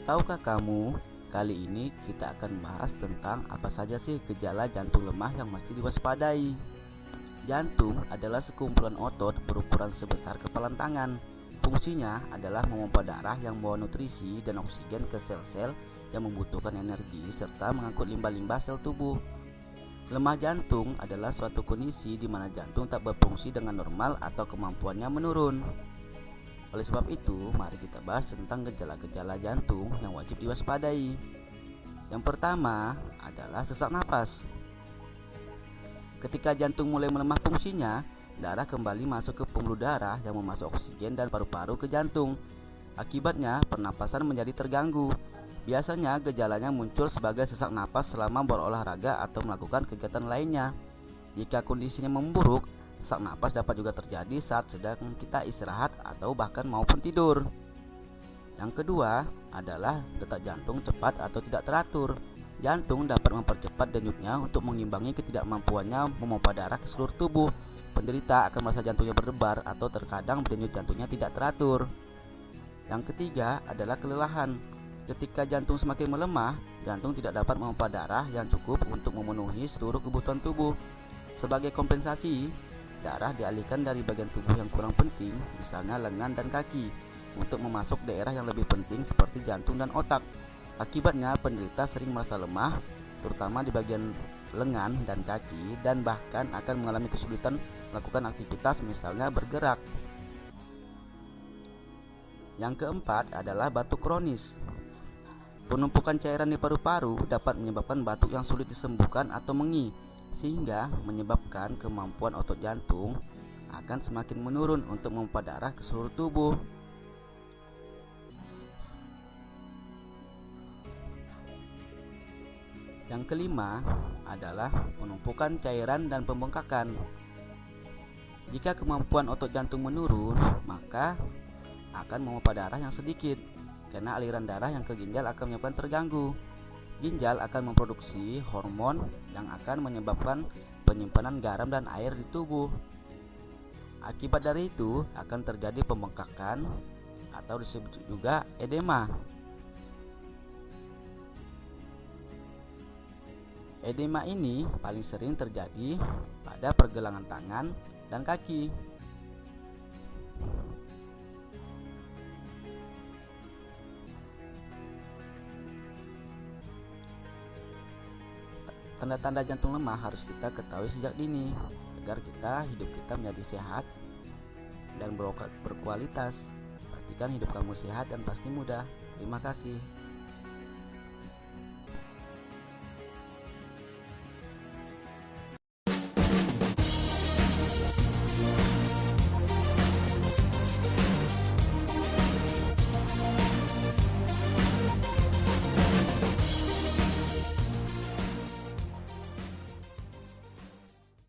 Tahukah kamu, kali ini kita akan bahas tentang apa saja sih gejala jantung lemah yang mesti diwaspadai. Jantung adalah sekumpulan otot berukuran sebesar kepalan tangan. Fungsinya adalah memompa darah yang membawa nutrisi dan oksigen ke sel-sel yang membutuhkan energi serta mengangkut limbah-limbah sel tubuh. Lemah jantung adalah suatu kondisi di mana jantung tak berfungsi dengan normal atau kemampuannya menurun. Oleh sebab itu, mari kita bahas tentang gejala-gejala jantung yang wajib diwaspadai. Yang pertama adalah sesak napas. Ketika jantung mulai melemah fungsinya, darah kembali masuk ke pembuluh darah yang memasuk oksigen dan paru-paru ke jantung. Akibatnya, pernapasan menjadi terganggu. Biasanya gejalanya muncul sebagai sesak napas selama berolahraga atau melakukan kegiatan lainnya. Jika kondisinya memburuk, sesak napas dapat juga terjadi saat sedang kita istirahat atau bahkan maupun tidur. Yang kedua adalah detak jantung cepat atau tidak teratur. Jantung dapat mempercepat denyutnya untuk mengimbangi ketidakmampuannya memompa darah ke seluruh tubuh. Penderita akan merasa jantungnya berdebar atau terkadang denyut jantungnya tidak teratur. Yang ketiga adalah kelelahan. Ketika jantung semakin melemah, jantung tidak dapat memompa darah yang cukup untuk memenuhi seluruh kebutuhan tubuh. Sebagai kompensasi, darah dialihkan dari bagian tubuh yang kurang penting, misalnya lengan dan kaki, untuk memasuk daerah yang lebih penting seperti jantung dan otak. Akibatnya, penderita sering merasa lemah, terutama di bagian lengan dan kaki, dan bahkan akan mengalami kesulitan melakukan aktivitas, misalnya bergerak. Yang keempat adalah batuk kronis. Penumpukan cairan di paru-paru dapat menyebabkan batuk yang sulit disembuhkan atau mengi, sehingga menyebabkan kemampuan otot jantung akan semakin menurun untuk memompa darah ke seluruh tubuh. Yang kelima adalah penumpukan cairan dan pembengkakan. Jika kemampuan otot jantung menurun, maka akan memompa darah yang sedikit, karena aliran darah yang ke ginjal akan menyebabkan terganggu. Ginjal akan memproduksi hormon yang akan menyebabkan penyimpanan garam dan air di tubuh. Akibat dari itu akan terjadi pembengkakan atau disebut juga edema. Edema ini paling sering terjadi pada pergelangan tangan dan kaki. Tanda-tanda jantung lemah harus kita ketahui sejak dini agar hidup kita menjadi sehat dan berkualitas. Pastikan hidup kamu sehat dan pasti mudah. Terima kasih.